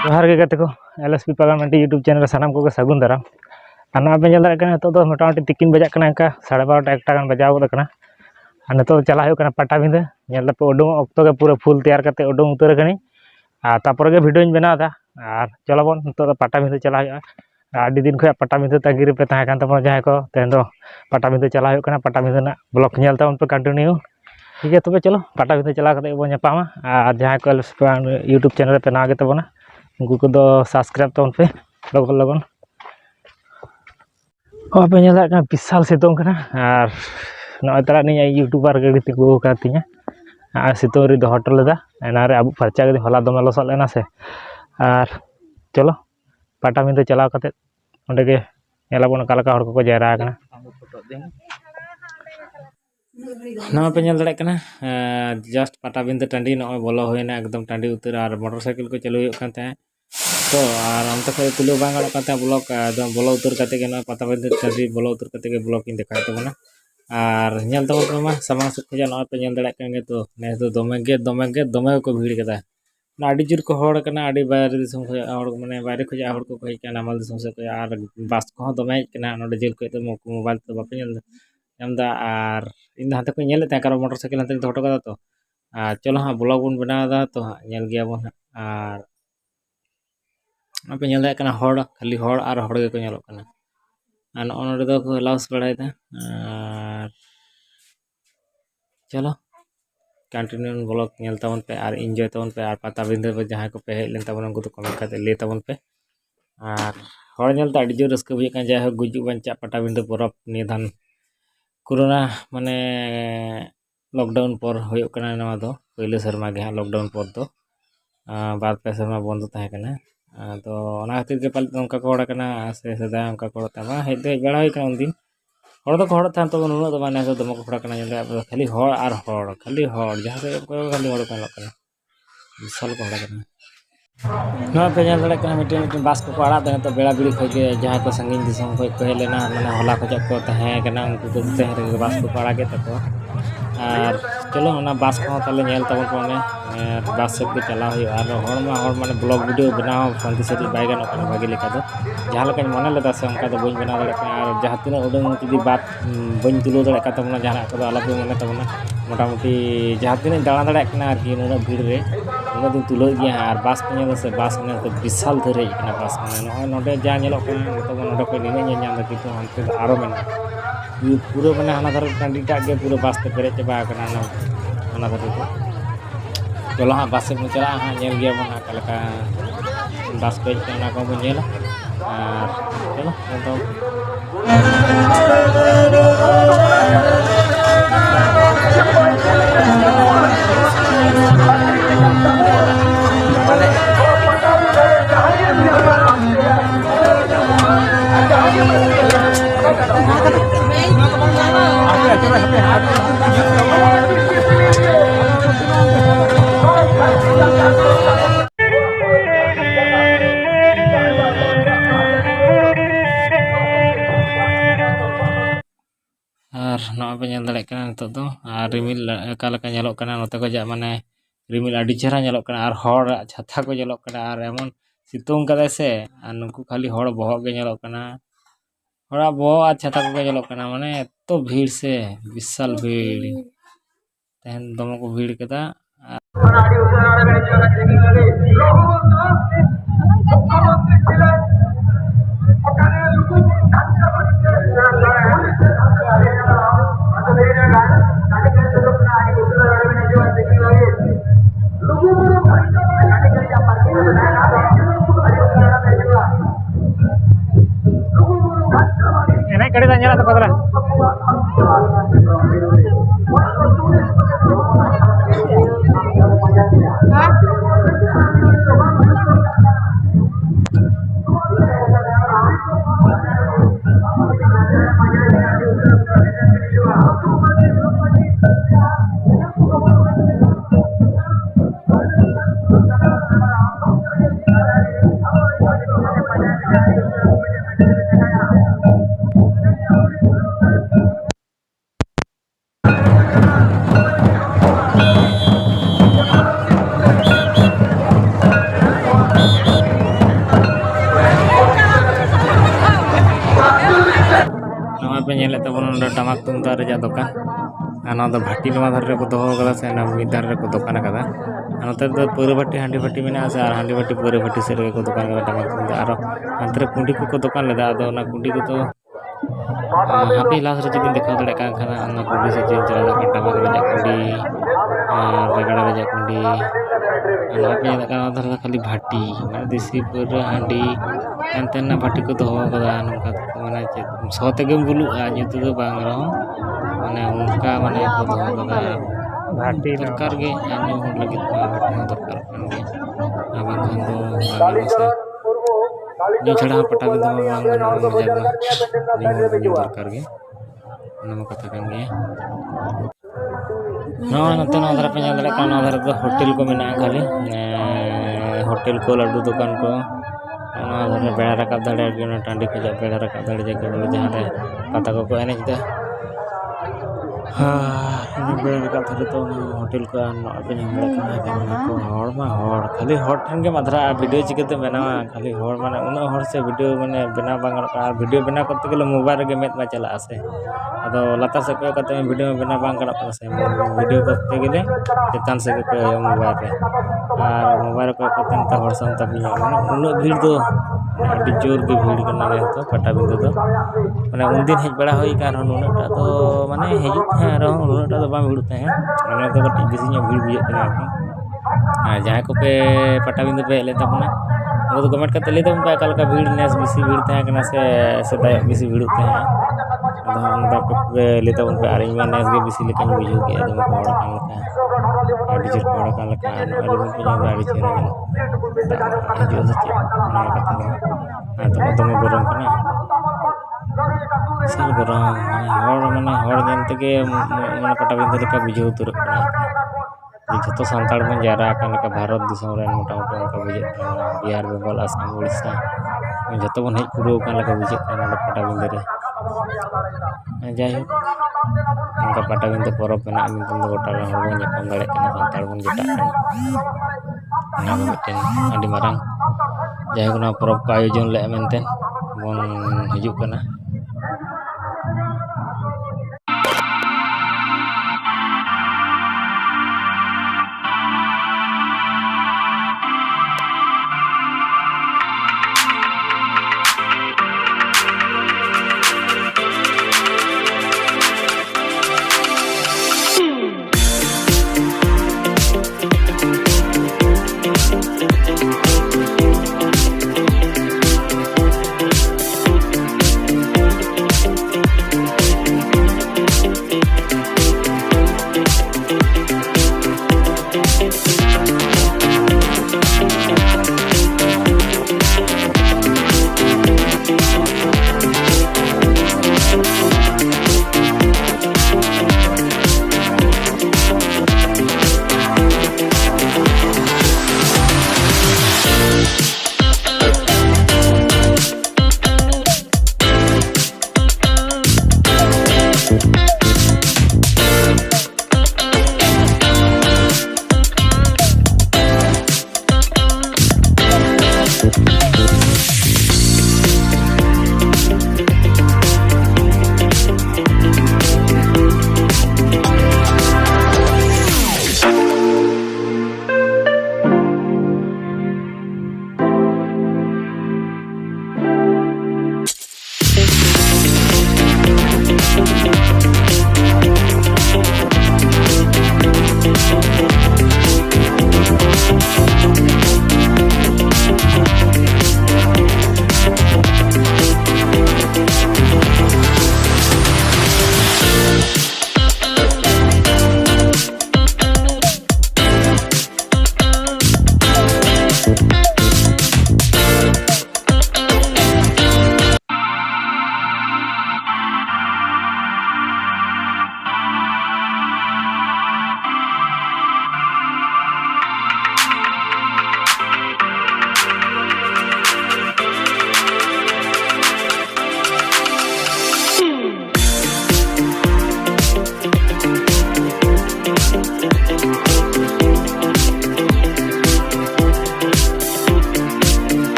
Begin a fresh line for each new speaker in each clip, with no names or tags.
जोहार गे गाते को एलएसपी पार्लामेंट यूट्यूब चैनल सानाम को सागुन दाराम और ना पे जल दाड़ा नितो दो मोटामुटी तिकिन बजा कना का 12:30 1टा गान बजाव गद कना और नितो चला हो कना पटाबिंदा नेल पे उडुंग ऑक्तो के पूरा फुल तैयार करते उडुंग उतर कनी आ तापर के वीडियो बनावा दा और चलो बन नितो पटाबिंदा चला हो आदि दिन खय पटाबिंदा तागिर पे तहा कान तबन जहां को तेन दो पटाबिंदा चला हो कना पटाबिंदा ना ब्लॉग नेल तबन पे कंटिन्यू ठीक है। तबे चलो पटाबिंदा चला करते बो नेपामा और जहां को एलएसपी यूट्यूब चैनल पे ना गे तबना उनको को दो सब्सक्राइब तबन पे लगन लगन पे नेला विशाल सितों कना और नय तरा नि यूट्यूबर गाड़ी तिगु कातिया और सितों रे दो होटल दा एना रे अबु फरचा गदि हला दमे लसल लेना से और चलो पटाबिंदा चला करते ओंडे के नेलाबन कालका हर को जायरा कना ना पे नेल दाड़े कना जस्ट पटाबिंदा टांडी नय बोलो होइना एकदम टांडी उतर और मोटरसाइकिल को चलो हुई कान ताहे तो और अंत खय तुलो बांग गाड़ो काते ब्लॉग एकदम बोलो उतर काते के ना पटाबिंदा टांडी बोलो उतर काते के ब्लॉग इन देखा तबना और नेल तबन पे मा सामांग से खजा नय पे नेल दाड़े कान तो ने तो दोमे को भीड़ केदा ना आडी जुर को होड़ कना आडी बाहर दिसम खय होड़ माने बाहर खजा होड़ को कहि कना नामाल दिसम से और बस को दोमे कना नोडे जेल को तो मोबाइल तो बापे नेल एमदा और इन हाते को नेल ता कारण मोटरसाइकिल हाते हटो कदा तो चलो हाँ ब्लॉग बन बनादा तो नेल गया बन और पे नेल दाड़े कना होड़ खाली होड़ और होड़ के नेलो कना और नोडे दो को लाउस बड़ाय दा और चलो कंटिन्यू ब्लॉग नेल तबन पे और एंजॉय तबन पे और पटाबिंदा पे जहां को पे हेज लेन तबन उनको तो कमेंट करते ले तबन पे और होड़ नेल ता जो रस्क बुझे कान जाय हो गुजु बंचा पटाबिंदा परब निधान कोरोना माने लॉकडाउन पर होयो कना नवा दो पहले शर्मा गे लॉकडाउन पर दो बार पे शर्मा बंद ताहे कना तो ओना खातिर के पाल उनका को होड़ कना से सदा उनका को तमा हेज दे बड़ा होई कना उन दिन होड़ तो होड़ था तो उन दो माने तो दम को फोड़ा कना नेल खाली होड़ और होड़ खाली होड़ जहां से को खाली होड़ कना विशाल को होड़ कना ना पे नेल दाड़े कना मिटे बास को आड़ा दे तो बेड़ा बिड़ी खय के जहां को संगीन दिसम खय को हेलेना माने होला खज को तहे कना उनको को तहे रे बास को आड़ा के तको और चलो ना बास को ताले नेल तबन माने बास से के चला हुई और होड़ माने ब्लॉग वीडियो बनाओ शांति से बाय गानो कना भागी लेका दो जहां लका मने लेदा से उनका तो बइन बना दाड़े और जहां तीन उडंग जुदी बात बइन तुलो दाड़े का तबना जहां को आला पे मने तबना मोटामुटी जहां तीन दाड़ा दाड़े कना आरकी नुना भीड़ रे उना दिन तुलो गया और बास पे नेल से बास ने तो विशाल धरे कना बास माने नोडे जा नेलो कना तो नोडे को निने ᱧᱟᱢ दा कितु हमते आरो मेना पूरा माने हाना धर टांडी टा के पूरा बास पे पेरे चबा कना हाना धर को चलो हाँ बास से चला हाँ नेल गया बना कलका बास पे ना को नेला और चलो तो और ना पे नेल दाड़े कना नितो दो और रिमिल का लका नेलो कना नोते को जा माने रिमिल आडी चेहरा नेलो कना और होड़ छाता को नेलो कना और एमन सितुंग कदा से और नुकु खाली होड़ बहग के नेलो कना होड़ा बहग और छाता को नेलो कना माने तो भीड़ से विशाल भीड़ तहन दम को भीड़ केदा कड़े दाña तो पकड़ा पे नेले तबन टमाक तुमदाग रेजा दुकान ना भाटी नवा धारे को दोहो कदा से मिद धारे को दुकान कदा नोते पौरे भाटी हांडी भाटी मेना से और हांडी भाटी पौरे भाटी से को दुकान कदा टमाक तुमदाग और अंतरे कुंडी को दुकान लेदा आदो ना कुंडी को तो हापी लास रे जदिन देखा दड़े का खाना ना कुंडी से चेंज चला का टमाक रेजा कुंडी रेगड़ा रेजा कुंडी ना पे का धार खाली भाटी माने देसी पौरे हांडी अंतना भाटी को दोहो कदा नका माने सोते गेम बुलु आजु तो बांग रहो माने उनका माने को दोहो कदा भाटी दरकार गे अन्य हर लगे भाटी दरकार कान गे अब खान दो बांग से जो छड़ा पटा बिंदा बांग मजा दरकार गे नम कथा कान गे ना नते ना धर पे दड़े का ना धर तो होटल को मेना खाली होटल को लड्डू दुकान को बेड़ा रकाब दाड़े टाँडी को बेड़ा रकाब दाड़े जगह जहाँ पता को एनेज दे बेड़ा रकाब दाड़े तो होटल को खाली ठन के मधरा वीडियो चिकाते बनावा खाली माने उना से वीडियो माने बना बांग वीडियो बना करते गले मोबाइल गे मेद मा चला से अदो लातार से को करते वीडियो बना बांग करा से वीडियो करते गले चेतान से को मोबाइल रे और मोबाइल को करते त हर संता बिना उना भीड़ दो अभी जोर के भीड़ करना तो पटा बिंदु तो माने उन दिन हेज बड़ा होई कार उनटा तो माने हेजुत है रहो उनटा तो बांग भीड़ है माने तो कटी बेसी भीड़ बुझे तना जहाँ को पे पटा बिंदु पे ले तबना वो तो कमेंट करते ले तब पे अकाल का भीड़ नेस बेसी भीड़ तहे कना से सदा बेसी भीड़ तहे अदा पे ले तब पे आरिंग में नेस के बेसी लेकिन बुझो के एकदम होड़ कान लका आडी जर होड़ कान लका आडी पे आडी चेरा जो से ना कथा तो तो गरम कना सल गरम माने होड़ जनते के माने पटा बिंदु लेका बुझो उतर कना जो सानताड़ बन जारा भारत दिसम मोटामुटी उनका बुझे बिहार बेंगल आसाम उड़ीसा जो बन हज पूरा बुझे पटा बिंदे जैक उनका पटा बिंदे परब में गोटा हर बन नाम दाड़े सानताड़ बन जोटा मिट्टन मारंग जैक परब को आयोजन ले मेनते बन हजूकना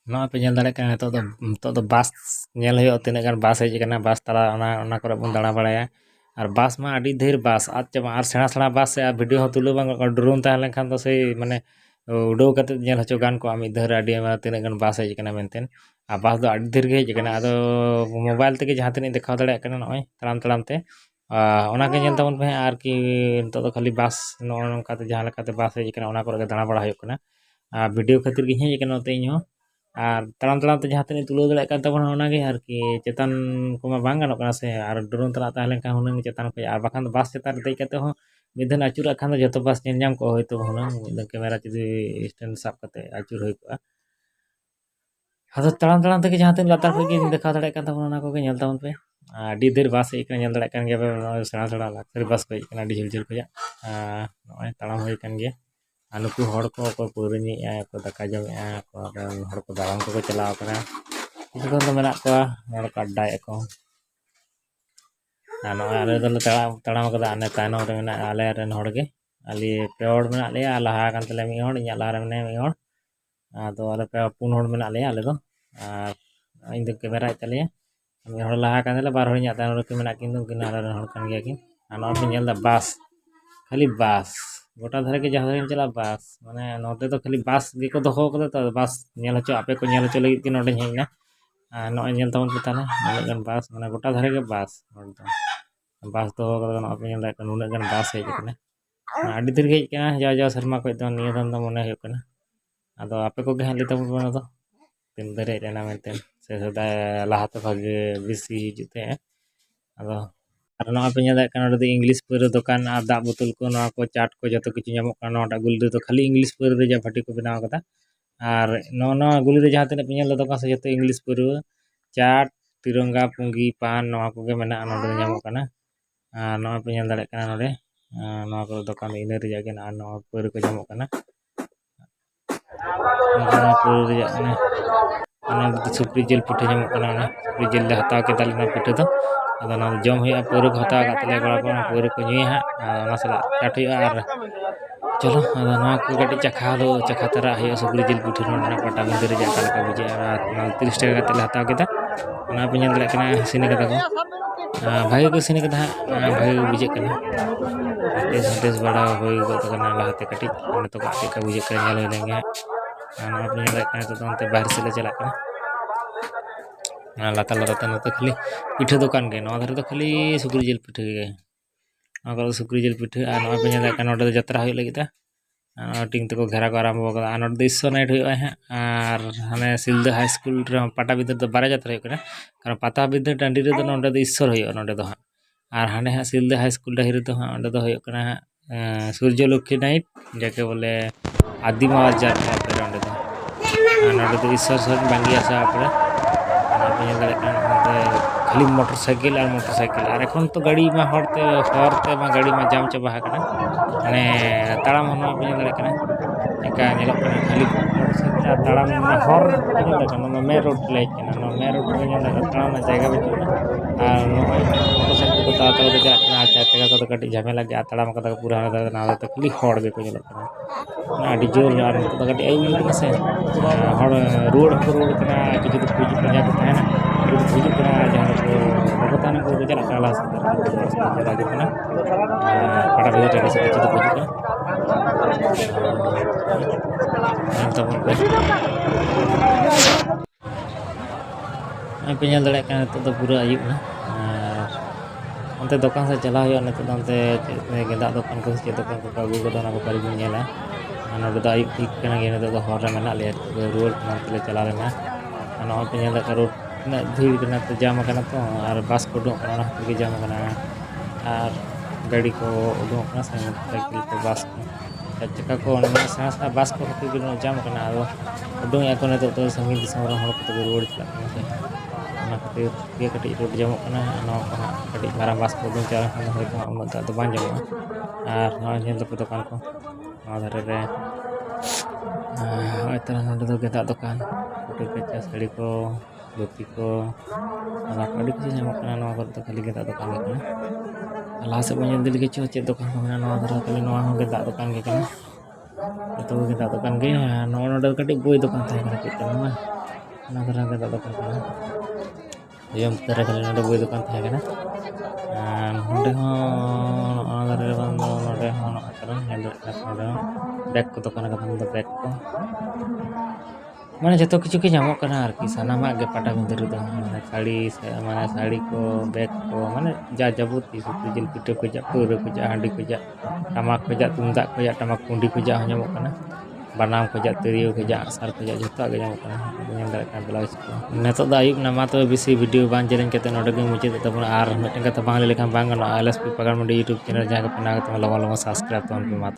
नॉय पे दाड़े का तो बस नेल हो तीन गान बस हजना बस तला करे बन दाड़ा बड़ाया और बस मा अड़ी ढेर बस आज चाबा और सेणा सेणा बस से वीडियो हो तुलो बांग ड्रोन तहले खान तो सही माने उड़ो कते नेल हचो गान को आमी धर अड़ी तीन गान बस हजना मेनतेन आ बस दो अड़ी ढेर गे हजना आदो मोबाइल ते जहां तीन देखा दाड़ा कना नॉय तड़ाम तड़ाम ते ओना के नेल तबन पे आर कि तो खाली बस नोंका ते जहां लेकाते बस हजना ओना करे दाड़ा बड़ा होय कना वीडियो खातिर गे हेज कना ते इहो और तड़ाम तड़ाम ते जहां तीन तुलो दाड़ा कान तबन ओना गे आर कि चेतन को मा बांग गानो कना से और ड्रोन तला ताहले का हुनंग चेतन को और बाखान बस चेतन दे कते हो मिदन अचुरा खान जतो बस नेल जाम को होयतो हुनंग मिदन कैमरा जुदी स्टैंड साब कते अचुर होय को आदो तड़ाम तड़ाम ते जहां तीन लातार पे देखा दाड़ा कान तबन ओना को गे नेल तबन पे अड़ी देर बस हजना नेल दाड़ा कान गे सेणा सेणा लाक्सरी बस को हजना अड़ी झिल झिल को नॉय तड़ाम होय कान गे नुकु हड़ को पौरनी को दाका जमे को दालान को चलाव कना किसी को मेना को हड़ को अड्डाए को नॉय आले दले तड़ाम कदा अने तायनम रे मेना आले रेन हड़ गे आली पे हड़ मेना ले लहा कान तले मी हड़ इया लहा रे मेने मी हड़ आदो आले पे पुन हड़ मेना ले आले दो और इन दो कैमरा तले मी हड़ लहा कान तले बार हड़ इया तायनम रे मेना किन दो किन आले रेन हड़ कान गया किन नॉय पे नेल दा बस खाली बस गोटा धारे के जहाँ चला बस माने नोते तो खाली बस गेको दोहो कदा तो बस नेल हचो आपे को नेल हचो लगी कि नोडे हेजना नॉय नेल तबन पे ताने उनगन बस माने गोटा धारे के बस बस दोहो कदा नॉय पे नेल दा उनगन बस हेज कना अड़ी दिर हेज कना जाव जाव शर्मा को तो निया दम मने हो कना आदो आपे को गे हाली तबन बना दो तीन दरे रेना मेनते से सदा लाहाते भागे बिसी हिजुते आदो और नॉय पे नेल दा इंग्लिश पूरा दुकान और दा बोतल को नॉय को चाट को जतो किछु नामो काना नॉटा गुली तो खाली इंग्लिश पूरा रे जा फटी को बनाव कदा और नो गुली रे जहां तने पे नेल दुकान से जतो इंग्लिश पूरा चाट तिरंगा पुंगी पान नॉय को गे मेना नॉडे नामो काना नॉय पे नेल दाड़े काना नॉडे नॉय को दुकान इने रे जागे ना नॉय पूरा को नामो काना पूरा रे जाने सुप्री जेल पिठे नामो काना सुप्री जेल ले हताव के दाले ना पिठे तो अदा ना जम हुआ पूरा को हताव कातले गड़ा को पूरा को नुई हा ना सला काट हुआ और चलो अदा ना को गटी चखा दो चखा तरा हुआ सुप्री जेल पिठे ना पटा बिंदे रे जा का बुझे और 30 टाका कातले हताव केदा ओना पे नेल दाड़े काना सिने कदा को भाई को सिने कदा भाई बुझे कना टेस बड़ा होई गो तो कना लाते कटी तो का टिका बुझे कर नेल लेंगे ना पे नेल दाड़े काना तो अंते बाहर से ले चला कना लाता लाता नते खाली पिठे दुकान के नवा धरे तो खाली सुक्री जिल पिठे गे नवा सुक्री जिल पिठे और नवा पे नेल काना नोडे जत्रा हुई लगिता टिंग तको घेरा को आरंभ कदा और नोडे इस्सो नाइट हुई है और हाने सिलदा हाई स्कूल रे पाटा बिदर तो बारे जात्रा हुई कना कारण पाता बिदर टांडी रे तो नोडे दो इस्सोर हुई नोडे दो हां और हाने हा सिलदा हाई स्कूल डाही रे तो हां ओंडे दो हुई कना सूर्यलक्ष्मी नाइट जाके बोले आदिमा जात्रा पे ओंडे दो नोडे दो इस्सोर सर बांगी आसा आपरे खाली मोटरसाइकिल और एखन तो गाड़ी में हरते में गाड़ी में जाम चाबा कना माने ताड़ाम होना पे नेल कना एका नेल कना खाली मोटरसाइकिल और ताड़ाम हर नेल कना मे रोड ले कना मे रोड रे नेल ताड़ाम जायगा बचुना और मोटरसाइकिल को ताता तो जा कना चार टका को कटी झमेला के ताड़ाम कदा पूरा ना तो खाली हर गे को नेल कना अड़ी जोर और तो कटी आई ना से हर रोड कना किछु तो पूजी प्रजा को थाना पूजी कना जहां को भगतान को जरा काला से जरा कना पड़ा बजे टका से किछु तो पूजी कना तब पे नेल दाड़े कना तो पूरा आयुब ना अंते दुकान से चला हुआ नित अंते गेंदा दुकान को से दुकान को अगू को ना को करी नेला नोडे दो आयुब ठीक कना गे नित हर रे मेना ले रोड नते चला लेना ना पे नेल का रोड ना भीड़ कना तो जाम कना तो और बस को उडो कना के जाम कना और गाड़ी को उडो कना साइकिल को बस को चक्का को सेना सेना बस को खातिर के जाम कना उडो या को नित तो संगीत दिसम रे हर को रोड चला कना से ना खातिर के कटी रोड जाम कना ना कटी मारा बस को उडो चला कना होय को उन तो बान जाम और ना नेल तो दुकान को ना धरे रे होय तरह नोडे दो गेदा दुकान फोटो कच्चा साड़ी को धोती को और अड़ी कुछ नाम कना नवा को तो खाली गेदा दुकान के कना लाहा से बन दिल के चे दुकान को मेना नवा धरा खाली नवा हो गेदा दुकान के कना तो गेदा दुकान के नोडे कटी बोई दुकान थाय कना के कना ᱚᱱᱟ ᱫᱷᱟᱨᱟ ᱜᱮ ᱫᱟᱜ ᱫᱚᱠᱟᱱ ᱠᱟᱱᱟ ᱡᱚᱢ ᱫᱷᱟᱨᱟ ᱠᱷᱟᱹᱞᱤ ᱱᱚᱰᱮ ᱵᱳᱭ ᱫᱚᱠᱟन ᱛᱟᱦᱮᱸ ᱠᱟᱱᱟ ᱟᱨ ᱱᱚᱰᱮ ᱦᱚᱸ ᱚᱱᱟ ᱫᱷᱟᱨᱮ ᱨᱮ ᱵᱟᱝ ᱫᱚ ᱱᱚᱰᱮ ᱦᱚᱸ ᱱᱚᱜᱼᱚᱭ ᱠᱟᱨᱚᱱ ᱧᱮᱞ ᱫᱟᱲᱮᱭᱟᱜ ᱠᱟᱱᱟ ᱱᱚᱰᱮ ᱦᱚᱸ ᱵᱮᱜᱽ ᱠᱚ ᱫᱚᱠᱟन ᱠᱟᱫᱟ ᱱᱚᱰᱮ ᱵᱮᱜᱽ ᱠᱚ ᱢᱟᱱᱮ ᱡᱚᱛᱚ ᱠᱤᱪᱷᱩ ᱜᱮ ᱧᱟᱢᱚᱜ ᱠᱟᱱᱟ ᱟᱨᱠᱤ ᱥᱟᱱᱟᱢᱟᱜ ᱜᱮ ᱯᱟᱴᱟᱵᱤᱸᱫᱟᱹ ᱨᱮᱫᱚ ᱢᱟᱱᱮ ᱥᱟᱹᱲᱤ ᱠᱚ ᱵᱮᱜᱽ ᱠᱚ ᱢᱟᱱᱮ ᱡᱟ ᱡᱟᱵᱚᱛᱤ ᱥᱩᱠᱨᱤ ᱡᱤᱞ ᱯᱤᱴᱷᱟᱹ ᱠᱷᱚᱡᱟᱜ ᱯᱟᱹᱣᱨᱟᱹ ᱠᱷᱚᱡᱟᱜ ᱦᱟᱺᱰᱤ ᱠᱷᱚᱡᱟᱜ ᱴᱟᱢᱟᱠ ᱠᱷᱚᱡᱟᱜ ᱛᱩᱢᱫᱟᱜ ᱠᱷᱚᱡᱟᱜ ᱴᱟᱢᱟᱠ ᱠᱩᱸᱰᱤ ᱠᱷᱚᱡᱟᱜ ᱦᱚᱸ ᱧᱟᱢᱚᱜ ᱠᱟᱱᱟ ᱵᱟᱱᱟᱢ ᱠᱷᱚᱡᱟᱜ ᱛᱤᱨᱭᱳ ᱠᱷᱚᱡᱟᱜ ᱟᱜᱼᱥᱟᱨ ᱠᱷᱚᱡᱟᱜ ᱡᱚᱛᱚᱣᱟᱜ ᱜᱮ ᱧᱟᱢᱚᱜ ᱠᱟᱱᱟ ᱧᱮᱞ ᱫᱟᱲᱮᱭᱟᱜ ᱠᱟᱱᱟ ᱵᱞᱟᱩᱡᱽ ᱠᱚ ᱱᱤᱛᱚᱜ ᱫᱚ ᱟᱹᱭᱩᱵ ᱱᱟ ᱢᱟ ᱛᱚᱵᱮ ᱵᱮᱥᱤ ᱵᱷᱤᱰᱤᱭᱳ ᱵᱟᱝ ᱡᱮᱞᱮᱧ ᱠᱟᱛᱮ ᱱᱚᱰᱮ ᱜᱮ ᱢᱩᱪᱟᱹᱫ ᱛᱟᱵᱚᱱᱟ ᱟᱨ ᱢᱤᱫᱴᱮᱱ ᱠᱟᱛᱷᱟ ᱵᱟᱝ ᱞᱟᱹᱭ ᱞᱮᱠᱷᱟᱱ ᱵᱟᱝ ᱜᱟᱱᱚᱜᱼᱟ LSP ᱯᱟᱜᱟᱱ ᱢᱟᱱᱰᱤ ᱤᱭᱩᱴᱩᱵᱽ ᱪᱮᱱᱮᱞ ᱡᱟᱦᱟᱸᱭ ᱠᱚ ᱵᱮᱱᱟᱣ ᱠᱟᱛᱮ ᱞᱚᱜᱚᱱ ᱥᱟᱵᱥᱠᱨᱟᱭᱤᱵ ᱛᱟᱵᱚᱱ ᱯᱮ ᱢᱟ